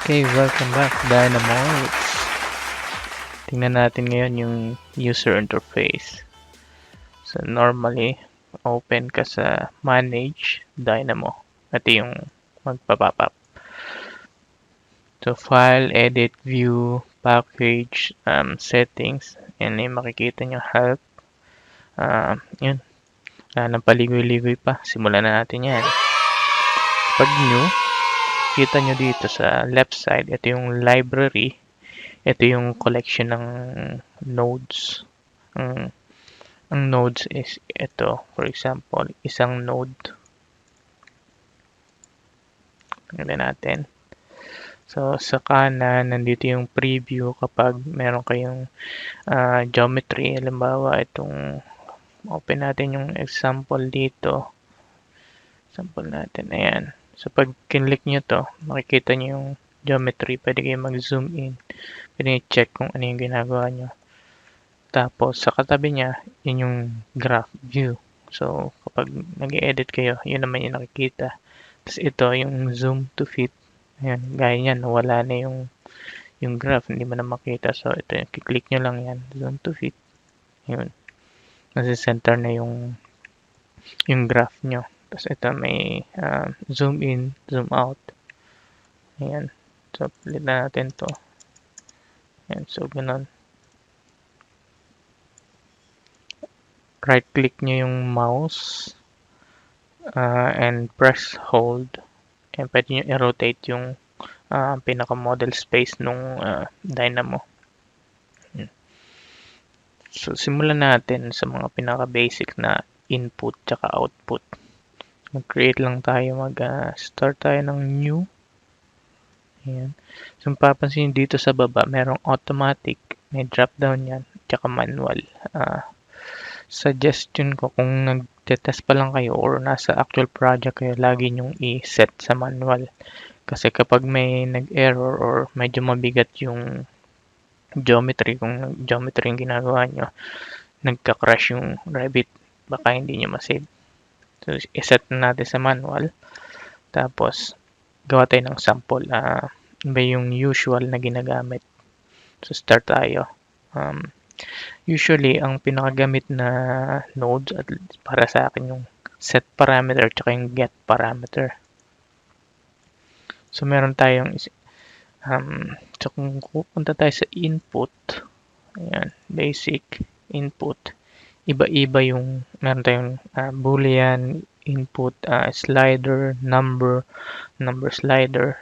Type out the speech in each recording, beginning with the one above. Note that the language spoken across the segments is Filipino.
Okay, welcome back, Dynamos. Tingnan natin ngayon yung user interface. So, normally, open ka sa Manage, Dynamo. Ito yung magpa-pop up. So, File, Edit, View, Package, Settings. Yan yung makikita nyo, Help. Yun. Wala nang paligoy-ligoy pa. Simulan na natin yan. Pag new, kita nyo dito sa left side, ito yung library. Ito yung collection ng nodes. Ang nodes is ito. For example, isang node. Tingnan natin. So, sa kanan, nandito yung preview kapag meron kayong geometry. Halimbawa, itong open natin yung example dito. Example natin. Ayan. So, pag kinlik nyo to, makikita nyo yung geometry. Pwede kayo mag-zoom in. Pwede check kung ano yung ginagawa nyo. Tapos, sa katabi niya, yun yung graph view. So, kapag nag-edit kayo, yun naman yung nakikita. Tapos, ito, yung zoom to fit. Ayan, gaya yan, wala na yung graph, hindi mo na makita. So, ito, kiklik nyo lang yan, zoom to fit. Yun. Nasa center na yung graph nyo. Tapos, ito, may zoom in, zoom out. Ayan. So, pilit na natin to. Ayan, so, ganun. Right-click nyo yung mouse and press hold. And pwede nyo i-rotate yung pinaka-model space nung Dynamo. So, simulan natin sa mga pinaka-basic na input tsaka output. Mag-create lang tayo, mag-start tayo ng new. Ayan. So, papansin dito sa baba, merong automatic, may drop-down yan, tsaka manual. Suggestion ko kung nag-test pa lang kayo or nasa actual project kayo, lagi nyong i-set sa manual. Kasi kapag may nag-error or medyo mabigat yung geometry, kung geometry yung ginagawa nyo, nagka-crash yung Revit, baka hindi nyo ma-save. So, i-set na natin sa manual. Tapos, gawa tayo ng sample. Ba yung usual na ginagamit. So, start tayo. Usually, ang pinakagamit na nodes at para sa akin yung set parameter at yung get parameter. So, meron tayong so, kung pupunta tayo sa input, ayan, basic input, iba-iba yung, meron tayong boolean, input, slider, number slider,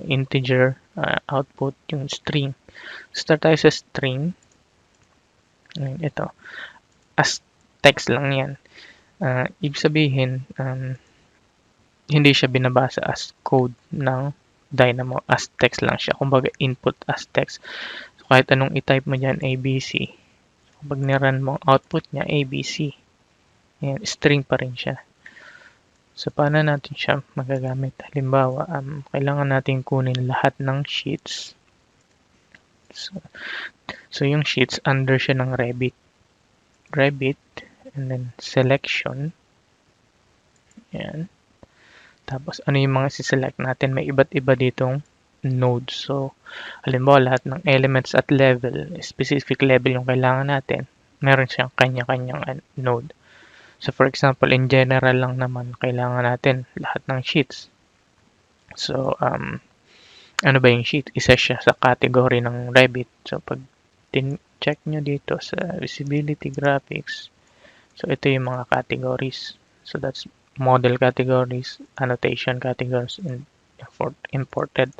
integer, output, yung string. Start tayo sa string. Ayan, ito. As text lang yan. Ibig sabihin, hindi siya binabasa as code ng Dynamo, as text lang siya. Kumbaga, input as text. So, kahit anong i-type mo dyan, ABC. Kapag nirun mo, output niya, ABC. Ayan, string pa rin siya. So, paano natin siya magagamit? Halimbawa, kailangan natin kunin lahat ng sheets. So yung sheets, under siya ng Revit. Revit, and then selection. Ayan. Tapos, ano yung mga siselect natin? May iba't iba ditong nodes. So, halimbawa, lahat ng elements at level, specific level yung kailangan natin, meron siyang kanya-kanyang node. So, for example, in general lang naman, kailangan natin lahat ng sheets. So, ano ba yung sheet? Isa siya sa category ng Revit. So, pag check nyo dito sa visibility graphics, so ito yung mga categories. So, that's model categories, annotation categories, and imported.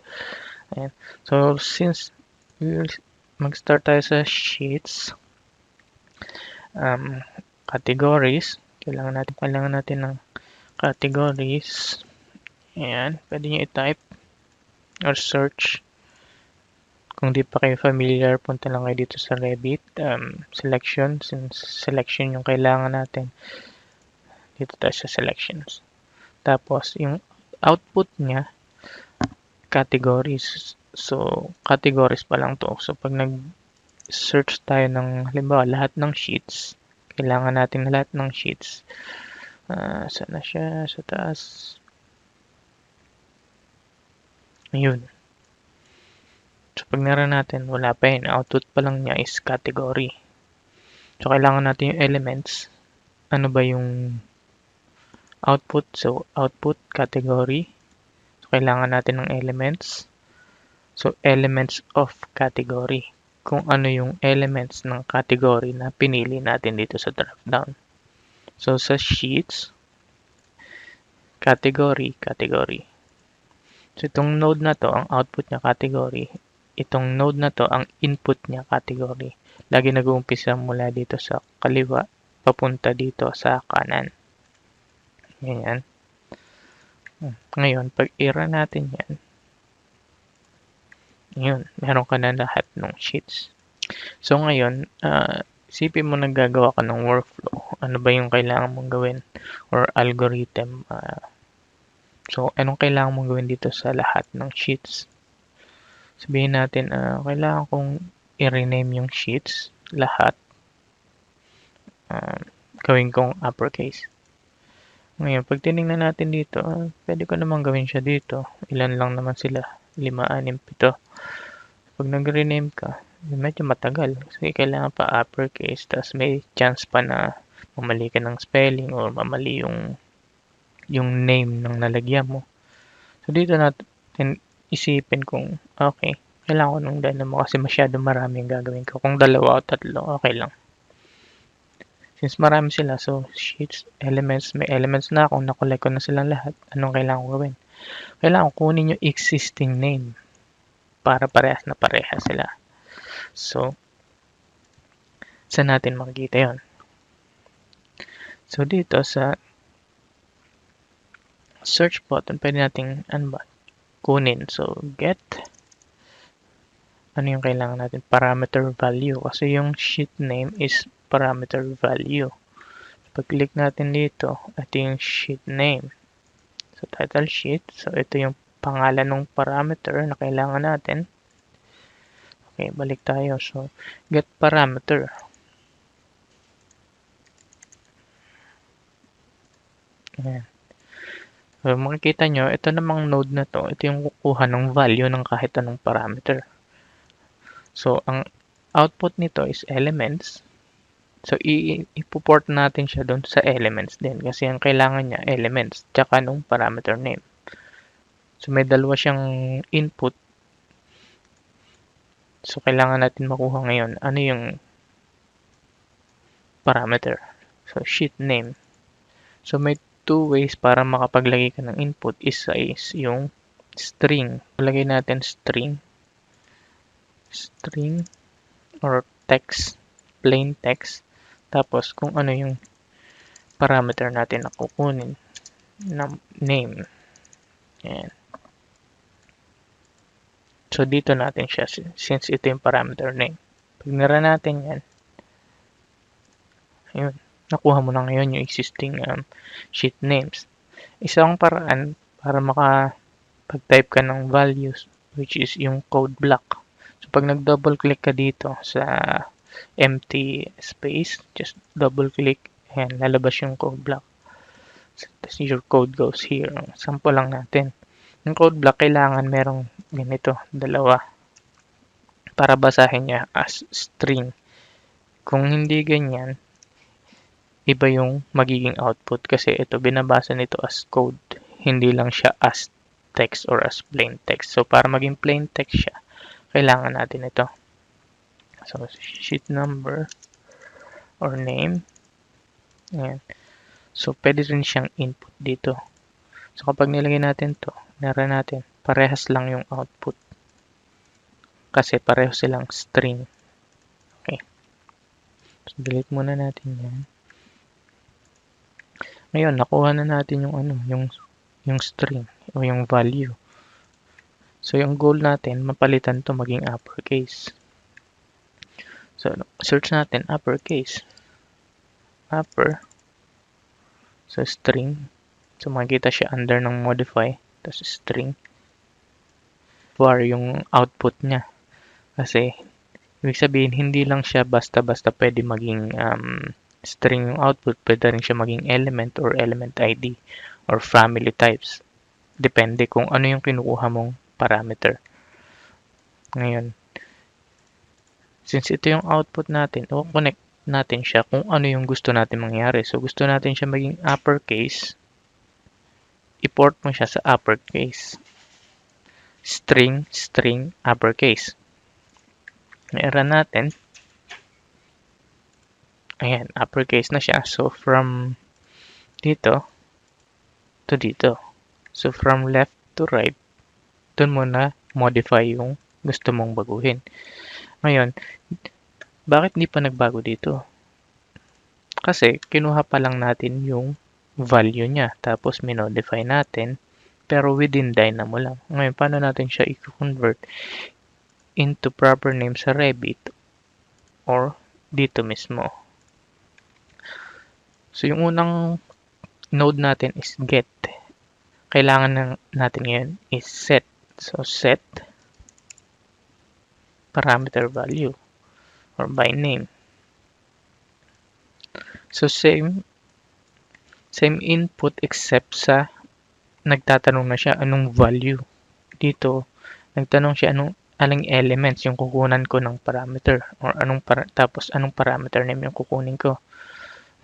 Ayan. So, since we will mag-start tayo sa sheets, categories, kailangan natin ng categories. Ayan, pwede nyo i-type or search. Kung di pa kayo familiar, punta lang kayo dito sa Revit. Selection, since selection yung kailangan natin. Dito tayo sa selections. Tapos, yung output niya, categories. So, categories pa lang to. So, pag nag-search tayo ng, halimbawa, lahat ng sheets, kailangan natin lahat ng sheets. Saan na siya? Sa taas. Ayun. So, pag nara natin, wala pa yun. Output pa lang niya is category. So, kailangan natin yung elements. Ano ba yung output? So, output category. So, kailangan natin ng elements. So, elements of category. Kung ano yung elements ng category na pinili natin dito sa dropdown. So, sa sheets, category. So, itong node na to, ang output niya category. Itong node na to, ang input niya category. Lagi nag-uumpisa mula dito sa kaliwa, papunta dito sa kanan. Ganyan. Ngayon, pag i-run natin yan, yun, meron ka na lahat ng sheets. So, ngayon, isipin mo naggagawa ka ng workflow. Ano ba yung kailangan mong gawin? Or algorithm. So, anong kailangan mong gawin dito sa lahat ng sheets? Sabihin natin, kailangan kong i-rename yung sheets, lahat. Gawin kong uppercase. Ngayon, pag tinignan natin dito, pwede ko naman gawin siya dito. Ilan lang naman sila? 5, 6, 7. Pag nag-rename ka, medyo matagal. Kasi kailangan pa uppercase. Tapos may chance pa na mamali ka ng spelling or mamali yung name ng nalagyan mo. So, dito natin isipin kung, okay, kailangan ko nung dynamo kasi masyado marami yung gagawin ko. Kung 2 o 3, okay lang. Since marami sila, so sheets, elements, may elements na ako, nakolek ko na silang lahat. Anong kailangan ko gawin? Kailangan ko kunin yung existing name para parehas na parehas sila. So, saan natin makikita yon? So, dito sa search button, pwede natin kunin. So, get ano yung kailangan natin? Parameter value. Kasi yung sheet name is parameter value. Pag-click natin dito, ito yung sheet name. So, title sheet. So, ito yung pangalan ng parameter na kailangan natin. Okay, balik tayo. So, get parameter. Ayan. So, makikita nyo, ito namang node na to, ito yung kukuha ng value ng kahit anong parameter. So, ang output nito is elements. So, ipuport natin siya doon sa elements din kasi ang kailangan niya elements tsaka nung parameter name. So, may dalawa siyang input. So, kailangan natin makuha ngayon ano yung parameter. So, sheet name. So, may 2 ways para makapaglagay ka ng input. Isa is yung string. Lagay natin string or text, plain text. Tapos, kung ano yung parameter natin na kukunin na name. Ayan. So, dito natin siya since ito yung parameter name. Pag nira natin yan, ayun, nakuha mo na ngayon yung existing sheet names. Isang paraan para makapag-type ka ng values which is yung code block. So, pag nag-double click ka dito sa empty space, just double click and lalabas yung code block. So, your code goes here. Sample lang natin. Yung code block, kailangan merong ganito, 2 para basahin niya as string. Kung hindi ganyan, iba yung magiging output kasi ito binabasa nito as code. Hindi lang siya as text or as plain text. So, para maging plain text siya, kailangan natin ito. So, sheet number or name. Ayan. So, pwede rin siyang input dito. So, kapag nilagay natin to, nara natin, parehas lang yung output. Kasi pareho silang string. Okay. So, delete muna natin yan. Ngayon, nakuha na natin yung string o yung value. So, yung goal natin, mapalitan to maging uppercase. So, search natin uppercase. Upper. So, string. So, makikita siya under ng modify. Tapos, string. Var yung output niya. Kasi, ibig sabihin, hindi lang siya basta-basta pwede maging string yung output. Pwede rin siya maging element or element ID or family types. Depende kung ano yung kinukuha mong parameter. Ngayon, since ito yung output natin, connect natin siya kung ano yung gusto natin mangyari. So, gusto natin siya maging uppercase, i-port mo siya sa uppercase. String, uppercase. I-run natin. Ayan, uppercase na siya. So, from dito to dito. So, from left to right, dun mo na modify yung gusto mong baguhin. Ngayon, bakit hindi pa nagbago dito? Kasi, kinuha pa lang natin yung value niya. Tapos, minodify natin. Pero within Dynamo lang. Ngayon, paano natin siya i-convert into proper name sa Revit or dito mismo? So, yung unang node natin is get. Kailangan natin ngayon is set. So, set parameter value or by name. So, same input except sa nagtatanong na siya anong value. Dito, nagtanong siya anong elements yung kukunan ko ng parameter or tapos anong parameter name yung kukunin ko.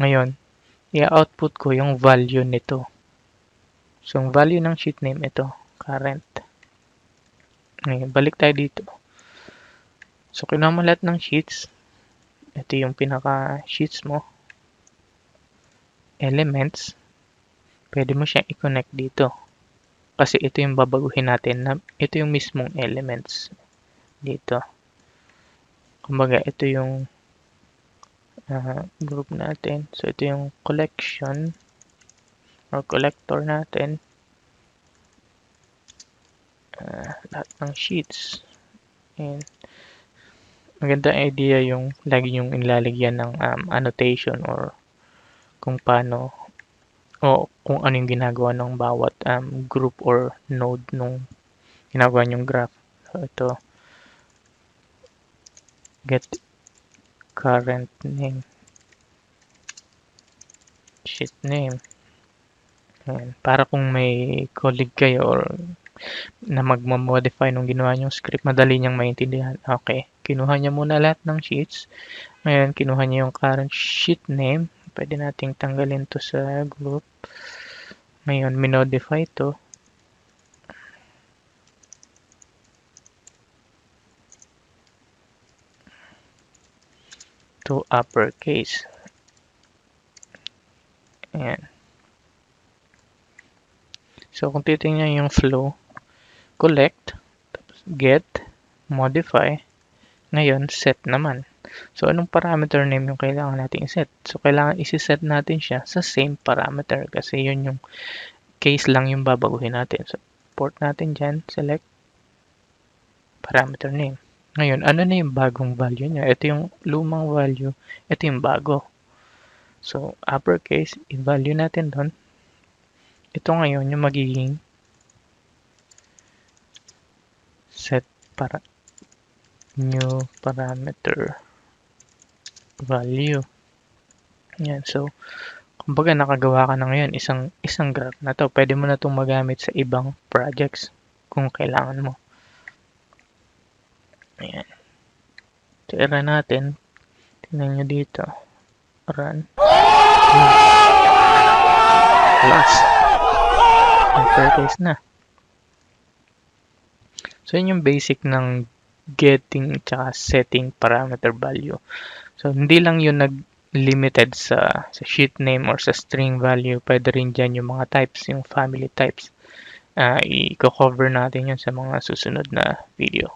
Ngayon, i-output ko yung value nito. So, yung value ng sheet name ito, current. Ngayon, balik tayo dito. So, kinuha mo lahat ng sheets. Ito yung pinaka-sheets mo. Elements. Pwede mo siyang i-connect dito. Kasi ito yung babaguhin natin. Ito yung mismong elements. Dito. Kumbaga, ito yung group natin. So, ito yung collection or collector natin. Lahat ng sheets. And maganda idea yung lagi yung ilalagyan ng annotation or kung paano o kung ano yung ginagawa ng bawat group or node nung ginagawa yung graph. So, ito get current name sheet name. Ayan. Para kung may colleague kayo or na magmamodify nung ginawa nyong script, madali niyang maintindihan. Okay, kinuha niya muna lahat ng sheets. Ngayon, kinuha niya yung current sheet name. Pwede nating tanggalin to sa group. Ngayon, minodify to. To uppercase. Ayan. So, kung titingnan yung flow, collect, get, modify, ngayon, set naman. So, anong parameter name yung kailangan natin i-set? So, kailangan isi-set natin siya sa same parameter kasi yun yung case lang yung babaguhin natin. So, port natin dyan, select parameter name. Ngayon, ano na yung bagong value niya? Ito yung lumang value, ito yung bago. So, uppercase, i-value natin doon. Ito ngayon yung magiging set para new parameter value. Yan. So, kumbaga nakagawa ka na ngayon isang graph na to. Pwede mo na itong magamit sa ibang projects kung kailangan mo. Ayan. So, i-run natin. Tingnan nyo dito. Run. Last. Uppercase na. So, yun yung basic ng getting tsaka setting parameter value. So, hindi lang yun limited sa sheet name or sa string value. Pwede rin dyan yung mga types, yung family types. I-cover natin yun sa mga susunod na video.